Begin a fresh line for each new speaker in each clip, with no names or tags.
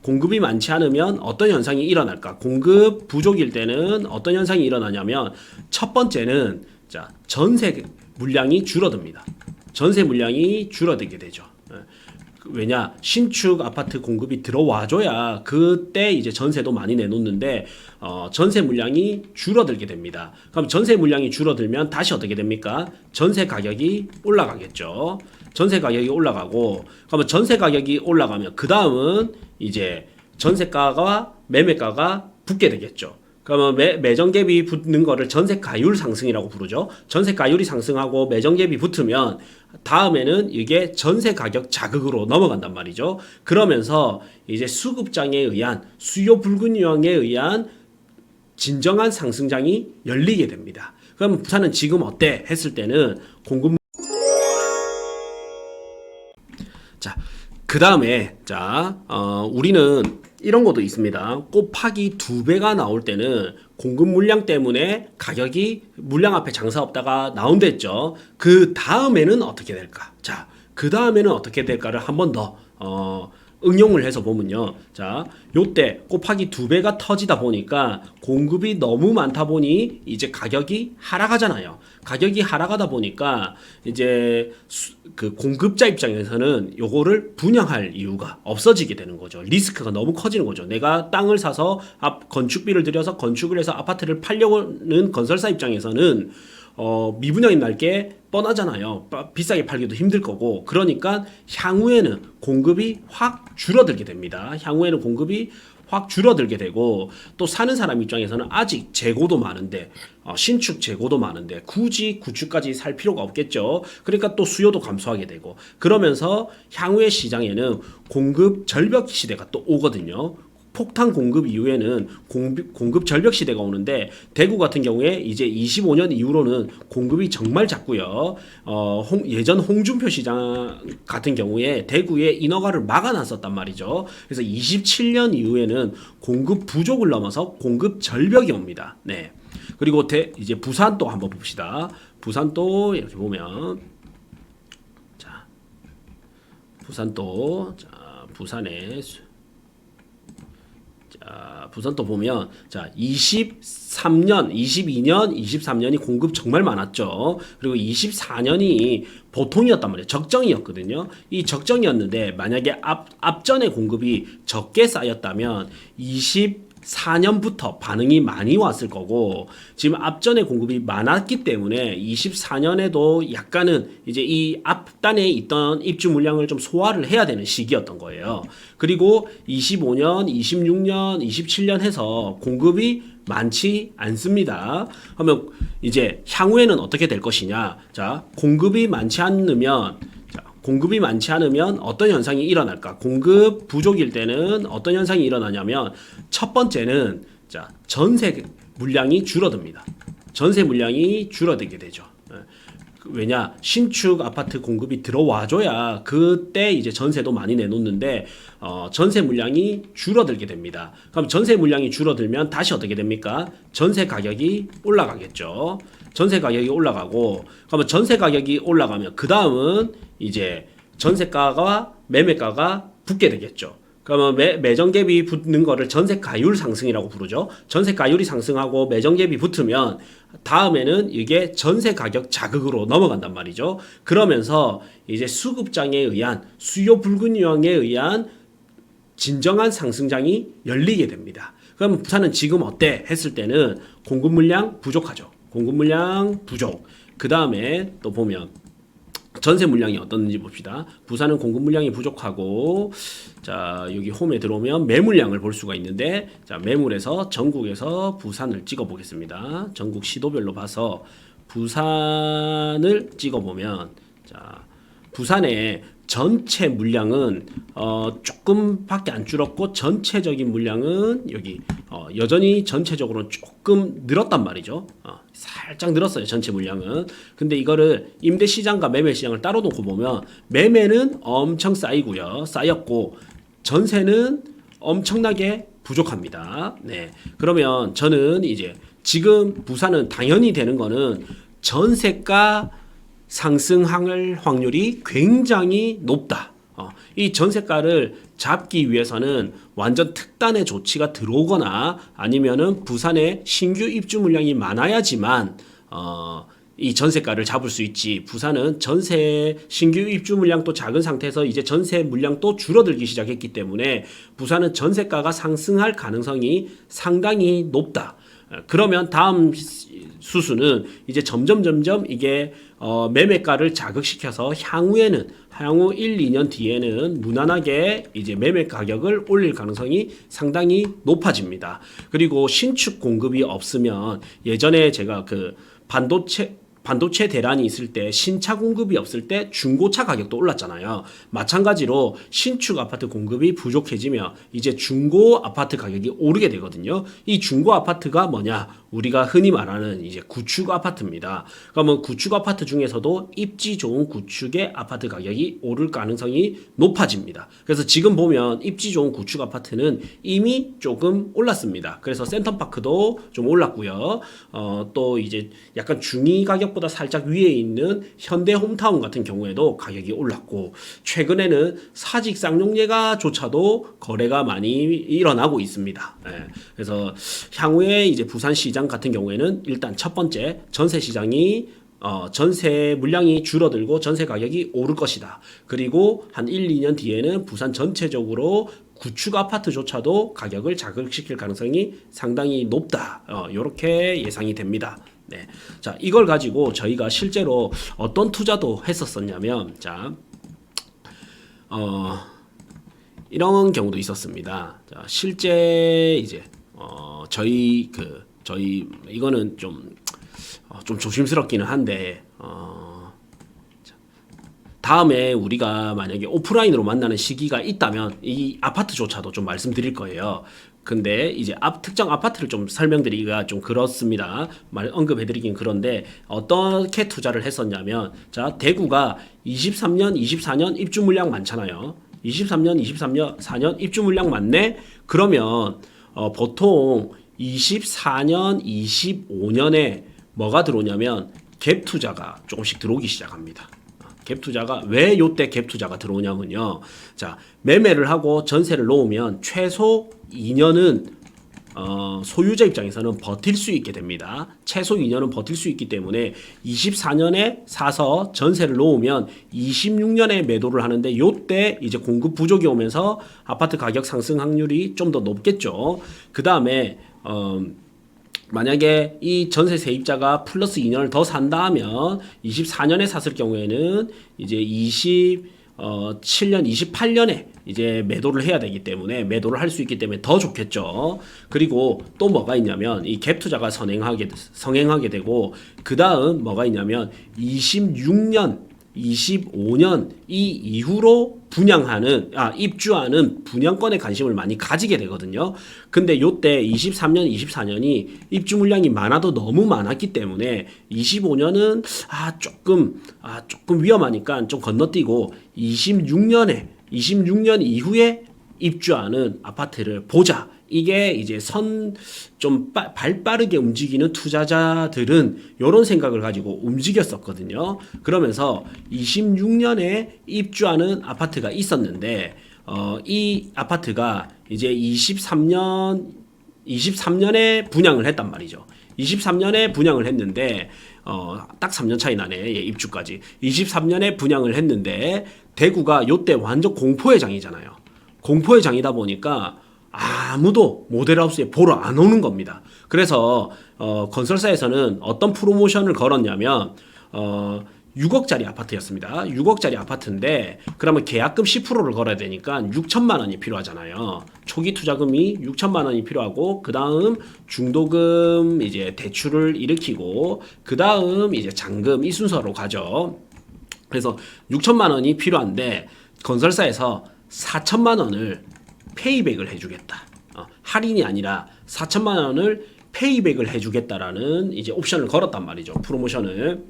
공급이 많지 않으면 어떤 현상이 일어날까? 공급 부족일 때는 어떤 현상이 일어나냐면 첫 번째는 자, 전세 물량이 줄어듭니다. 전세 물량이 줄어들게 되죠. 왜냐 신축 아파트 공급이 들어와줘야 그때 이제 전세도 많이 내놓는데 전세 물량이 줄어들게 됩니다. 그럼 전세 물량이 줄어들면 다시 어떻게 됩니까? 전세 가격이 올라가겠죠. 전세 가격이 올라가고 그러면 전세 가격이 올라가면 그 다음은 이제 전세가가 매매가가 붙게 되겠죠. 그러면 매정갭이 붙는 거를 전세가율 상승이라고 부르죠. 전세가율이 상승하고 매정갭이 붙으면 다음에는 이게 전세가격 자극으로 넘어간단 말이죠. 그러면서 이제 수급장에 의한 수요 불균형에 의한 진정한 상승장이 열리게 됩니다. 그럼 부산은 지금 어때? 했을 때는 공급 자, 그 다음에 우리는 이런 것도 있습니다. 곱하기 2배가 나올 때는 공급 물량 때문에 가격이 물량 앞에 장사 없다가 나온댔죠. 그 다음에는 어떻게 될까? 자, 그 다음에는 어떻게 될까를 한 번 더 응용을 해서 보면요. 자, 요때 곱하기 2배가 터지다 보니까 공급이 너무 많다 보니 이제 가격이 하락하잖아요. 가격이 하락하다 보니까 이제 그 공급자 입장에서는 요거를 분양할 이유가 없어지게 되는 거죠. 리스크가 너무 커지는 거죠. 내가 땅을 사서 건축비를 들여서 건축을 해서 아파트를 팔려는 건설사 입장에서는 미분양이 날 게 뻔하잖아요. 비싸게 팔기도 힘들 거고. 그러니까 향후에는 공급이 확 줄어들게 됩니다. 향후에는 공급이 확 줄어들게 되고 또 사는 사람 입장에서는 아직 재고도 많은데 신축 재고도 많은데 굳이 구축까지 살 필요가 없겠죠. 그러니까 또 수요도 감소하게 되고 그러면서 향후의 시장에는 공급 절벽 시대가 또 오거든요. 폭탄 공급 이후에는 공급 절벽 시대가 오는데 대구 같은 경우에 이제 25년 이후로는 공급이 정말 작고요. 예전 홍준표 시장 같은 경우에 대구에 인허가를 막아놨었단 말이죠. 그래서 27년 이후에는 공급 부족을 넘어서 공급 절벽이 옵니다. 네. 그리고 이제 부산도 한번 봅시다. 부산도 이렇게 보면 자, 부산도 부산에 부산도 보면 자 23년, 22년, 23년이 공급 정말 많았죠. 그리고 24년이 보통이었단 말이에요. 적정이었거든요. 이 적정이었는데 만약에 앞전에 공급이 적게 쌓였다면 24년부터 반응이 많이 왔을 거고 지금 앞전에 공급이 많았기 때문에 24년에도 약간은 이제 이 앞단에 있던 입주 물량을 좀 소화를 해야 되는 시기였던 거예요. 그리고 25년, 26년, 27년 해서 공급이 많지 않습니다. 그러면 이제 향후에는 어떻게 될 것이냐? 자, 공급이 많지 않으면 어떤 현상이 일어날까? 공급 부족일 때는 어떤 현상이 일어나냐면 첫 번째는 자, 전세 물량이 줄어듭니다. 전세 물량이 줄어들게 되죠. 왜냐 신축 아파트 공급이 들어와줘야 그때 이제 전세도 많이 내놓는데 전세 물량이 줄어들게 됩니다. 그럼 전세 물량이 줄어들면 다시 어떻게 됩니까? 전세 가격이 올라가겠죠. 전세 가격이 올라가고 그러면 전세 가격이 올라가면 그 다음은 이제 전세가가 매매가가 붙게 되겠죠. 그러면 매정갭이 붙는 거를 전세가율 상승이라고 부르죠. 전세가율이 상승하고 매정갭이 붙으면 다음에는 이게 전세가격 자극으로 넘어간단 말이죠. 그러면서 이제 수급장에 의한 수요 불균형에 의한 진정한 상승장이 열리게 됩니다. 그럼 부산은 지금 어때? 했을 때는 공급 물량 부족하죠. 공급 물량 부족. 그 다음에 또 보면 전세 물량이 어떤지 봅시다. 부산은 공급 물량이 부족하고 자 여기 홈에 들어오면 매물량을 볼 수가 있는데 자 매물에서 전국에서 부산을 찍어 보겠습니다. 전국 시도별로 봐서 부산을 찍어 보면 자 부산의 전체 물량은 조금밖에 안 줄었고 전체적인 물량은 여기 여전히 전체적으로 조금 늘었단 말이죠. 살짝 늘었어요. 전체 물량은. 근데 이거를 임대 시장과 매매 시장을 따로 놓고 보면 매매는 엄청 쌓이고요. 쌓였고 전세는 엄청나게 부족합니다. 네. 그러면 저는 이제 지금 부산은 당연히 되는 거는 전세가 상승할 확률이 굉장히 높다. 이 전세가를 잡기 위해서는 완전 특단의 조치가 들어오거나 아니면은 부산에 신규 입주 물량이 많아야지만 이 전세가를 잡을 수 있지. 부산은 전세 신규 입주 물량도 작은 상태에서 이제 전세 물량도 줄어들기 시작했기 때문에 부산은 전세가가 상승할 가능성이 상당히 높다. 그러면 다음 수순은 이제 점점 이게 매매가를 자극시켜서 향후 1, 2년 뒤에는 무난하게 이제 매매 가격을 올릴 가능성이 상당히 높아집니다. 그리고 신축 공급이 없으면 예전에 제가 그 반도체 대란이 있을 때 신차 공급이 없을 때 중고차 가격도 올랐잖아요. 마찬가지로 신축 아파트 공급이 부족해지면 이제 중고 아파트 가격이 오르게 되거든요. 이 중고 아파트가 뭐냐? 우리가 흔히 말하는 이제 구축 아파트입니다. 그러면 구축 아파트 중에서도 입지 좋은 구축의 아파트 가격이 오를 가능성이 높아집니다. 그래서 지금 보면 입지 좋은 구축 아파트는 이미 조금 올랐습니다. 그래서 센터파크도 좀 올랐고요. 또 이제 약간 중위 가격보다 살짝 위에 있는 현대 홈타운 같은 경우에도 가격이 올랐고, 최근에는 사직 쌍용예가조차도 거래가 많이 일어나고 있습니다. 그래서 향후에 이제 부산 시장 같은 경우에는 일단 첫 번째 전세 시장이 전세 물량이 줄어들고 전세 가격이 오를 것이다. 그리고 한 1, 2년 뒤에는 부산 전체적으로 구축 아파트조차도 가격을 자극시킬 가능성이 상당히 높다. 이렇게 예상이 됩니다. 네. 자, 이걸 가지고 저희가 실제로 어떤 투자도 했었었냐면, 자, 이런 경우도 있었습니다. 자, 실제 이제 저희 이거는 좀 조심스럽기는 한데, 다음에 우리가 만약에 오프라인으로 만나는 시기가 있다면 이 아파트조차도 좀 말씀드릴 거예요. 근데 이제 특정 아파트를 좀 설명드리기가 좀 그렇습니다. 언급해드리긴 그런데 어떻게 투자를 했었냐면, 자, 대구가 23년, 24년 입주 물량 많잖아요. 23년, 24년 입주 물량 많네? 그러면 보통 24년, 25년에 뭐가 들어오냐면 갭 투자가 조금씩 들어오기 시작합니다. 갭 투자가 왜 요때 갭 투자가 들어오냐면요. 자, 매매를 하고 전세를 놓으면 최소 2년은 소유자 입장에서는 버틸 수 있게 됩니다. 최소 2년은 버틸 수 있기 때문에 24년에 사서 전세를 놓으면 26년에 매도를 하는데, 요때 이제 공급 부족이 오면서 아파트 가격 상승 확률이 좀 더 높겠죠. 그 다음에 만약에 이 전세 세입자가 플러스 2년을 더 산다 하면 24년에 샀을 경우에는 이제 27년, 28년에 이제 매도를 해야 되기 때문에 매도를 할 수 있기 때문에 더 좋겠죠. 그리고 또 뭐가 있냐면 이 갭 투자가 성행하게 되고, 그 다음 뭐가 있냐면 26년, 25년 이 이후로 입주하는 분양권에 관심을 많이 가지게 되거든요. 근데 요때 23년, 24년이 입주 물량이 많아도 너무 많았기 때문에 25년은 조금 위험하니까 좀 건너뛰고 26년 이후에 입주하는 아파트를 보자. 이게 이제 좀 발빠르게 움직이는 투자자들은 이런 생각을 가지고 움직였었거든요. 그러면서 26년에 입주하는 아파트가 있었는데, 이 아파트가 이제 23년에 분양을 했단 말이죠. 23년에 분양을 했는데, 딱 3년 차이 나네. 입주까지. 23년에 분양을 했는데, 대구가 요때 완전 공포의 장이잖아요. 공포의 장이다 보니까 아무도 모델하우스에 보러 안 오는 겁니다. 그래서 건설사에서는 어떤 프로모션을 걸었냐면 6억짜리 아파트였습니다. 6억짜리 아파트인데 그러면 계약금 10%를 걸어야 되니까 6천만 원이 필요하잖아요. 초기 투자금이 6천만 원이 필요하고, 그 다음 중도금 이제 대출을 일으키고, 그 다음 이제 잔금, 이 순서로 가죠. 그래서 6천만 원이 필요한데 건설사에서 4천만 원을 페이백을 해주겠다. 할인이 아니라 4천만 원을 페이백을 해주겠다라는 이제 옵션을 걸었단 말이죠. 프로모션을.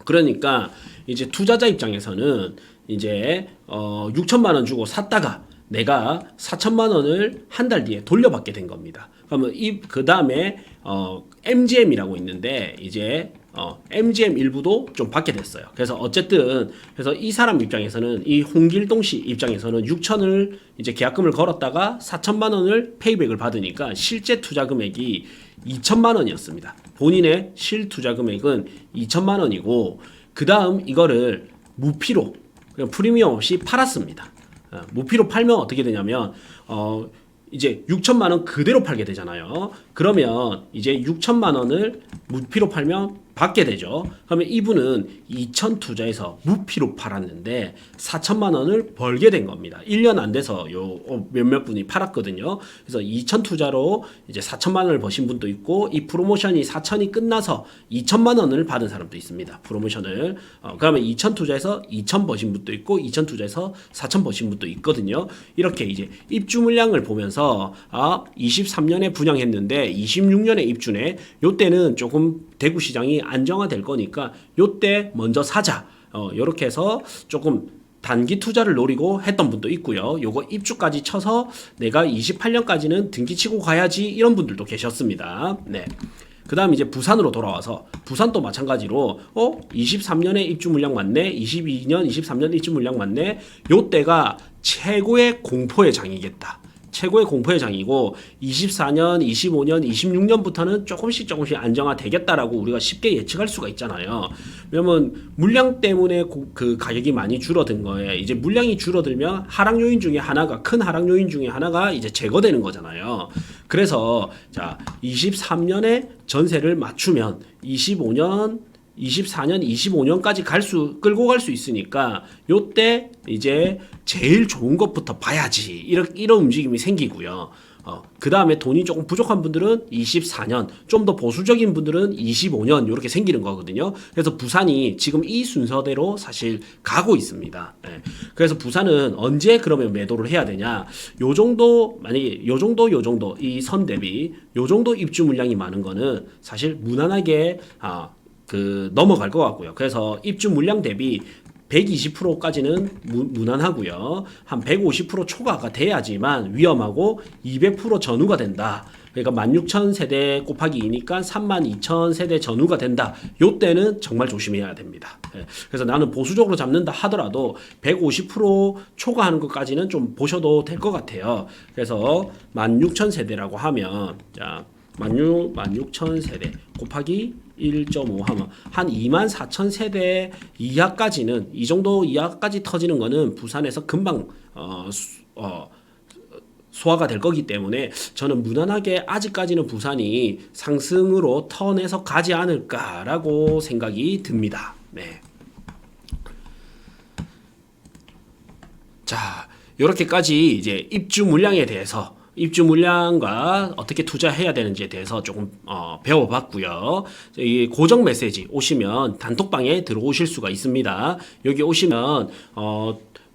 그러니까 이제 투자자 입장에서는 이제 6천만 원 주고 샀다가 내가 4천만 원을 한 달 뒤에 돌려받게 된 겁니다. 그러면 그 다음에 MGM이라고 있는데 이제 MGM 일부도 좀 받게 됐어요. 그래서 어쨌든 그래서 이 사람 입장에서는 이 홍길동 씨 입장에서는 6천을 이제 계약금을 걸었다가 4천만 원을 페이백을 받으니까 실제 투자 금액이 2천만 원이었습니다. 본인의 실투자 금액은 2천만 원이고 그 다음 이거를 무피로 그냥 프리미엄 없이 팔았습니다. 무피로 팔면 어떻게 되냐면 이제 6천만 원 그대로 팔게 되잖아요. 그러면 이제 6천만 원을 무피로 팔면 받게 되죠. 그러면 이분은 2천 투자해서 무피로 팔았는데 4천만 원을 벌게 된 겁니다. 1년 안 돼서 몇몇 분이 팔았거든요. 그래서 2천 투자로 이제 4천만 원을 버신 분도 있고 이 프로모션이 4천이 끝나서 2천만 원을 받은 사람도 있습니다. 프로모션을. 그러면 2천 투자해서 2천 버신 분도 있고 2천 투자해서 4천 버신 분도 있거든요. 이렇게 이제 입주 물량을 보면서 23년에 분양했는데 26년에 입주네. 요때는 조금 대구 시장이 안정화될 거니까 요때 먼저 사자. 요렇게 해서 조금 단기 투자를 노리고 했던 분도 있고요. 요거 입주까지 쳐서 내가 28년까지는 등기치고 가야지 이런 분들도 계셨습니다. 네. 그 다음 이제 부산으로 돌아와서 부산도 마찬가지로 23년에 입주 물량 맞네, 22년, 23년 입주 물량 맞네. 요때가 최고의 공포의 장이겠다. 최고의 공포의 장이고 24년, 25년, 26년부터는 조금씩 안정화 되겠다라고 우리가 쉽게 예측할 수가 있잖아요. 왜냐면 물량 때문에 그 가격이 많이 줄어든 거예요. 이제 물량이 줄어들면 하락 요인 중에 하나가 큰 하락 요인 중에 하나가 이제 제거되는 거잖아요. 그래서 자 23년에 전세를 맞추면 24년, 25년까지 끌고 갈 수 있으니까 요때 이제 제일 좋은 것부터 봐야지 이런 움직임이 생기고요. 그 다음에 돈이 조금 부족한 분들은 24년, 좀 더 보수적인 분들은 25년 이렇게 생기는 거거든요. 그래서 부산이 지금 이 순서대로 사실 가고 있습니다. 네. 그래서 부산은 언제 그러면 매도를 해야 되냐? 요 정도 만약에 요 정도 이 선 대비 요 정도 입주 물량이 많은 거는 사실 무난하게 넘어갈 것 같고요. 그래서 입주 물량 대비 120%까지는 무난하고요. 한 150% 초과가 돼야지만 위험하고 200% 전후가 된다. 그러니까 16,000세대 곱하기 2니까 32,000세대 전후가 된다. 요때는 정말 조심해야 됩니다. 그래서 나는 보수적으로 잡는다 하더라도 150% 초과하는 것까지는 좀 보셔도 될 것 같아요. 그래서 16,000세대라고 하면 자 16,000세대 곱하기 1.5 하면 한 24,000세대 이하까지는 이 정도 이하까지 터지는 거는 부산에서 금방 소화가 될 거기 때문에 저는 무난하게 아직까지는 부산이 상승으로 턴해서 가지 않을까라고 생각이 듭니다. 네. 자, 이렇게까지 이제 입주 물량에 대해서 입주 물량과 어떻게 투자해야 되는지에 대해서 조금 배워봤고요. 이 고정 메시지 오시면 단톡방에 들어오실 수가 있습니다. 여기 오시면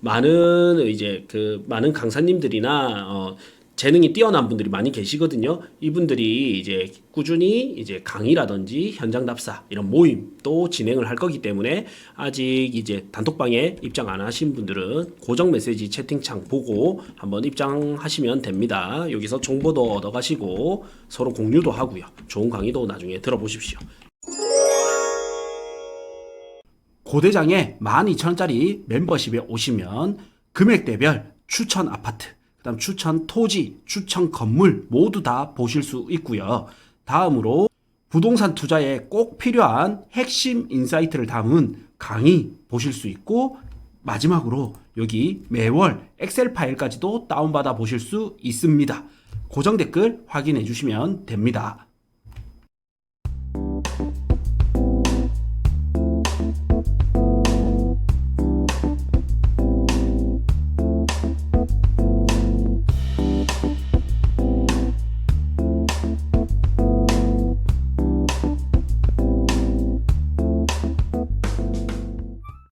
많은 강사님들이나 재능이 뛰어난 분들이 많이 계시거든요. 이분들이 이제 꾸준히 이제 강의라든지 현장 답사 이런 모임도 진행을 할 거기 때문에 아직 이제 단톡방에 입장 안 하신 분들은 고정 메시지 채팅창 보고 한번 입장하시면 됩니다. 여기서 정보도 얻어가시고 서로 공유도 하고요. 좋은 강의도 나중에 들어보십시오. 고대장에 12,000원짜리 멤버십에 오시면 금액대별 추천 아파트, 그다음 추천 토지, 추천 건물 모두 다 보실 수 있고요. 다음으로 부동산 투자에 꼭 필요한 핵심 인사이트를 담은 강의 보실 수 있고, 마지막으로 여기 매월 엑셀 파일까지도 다운받아 보실 수 있습니다. 고정 댓글 확인해 주시면 됩니다.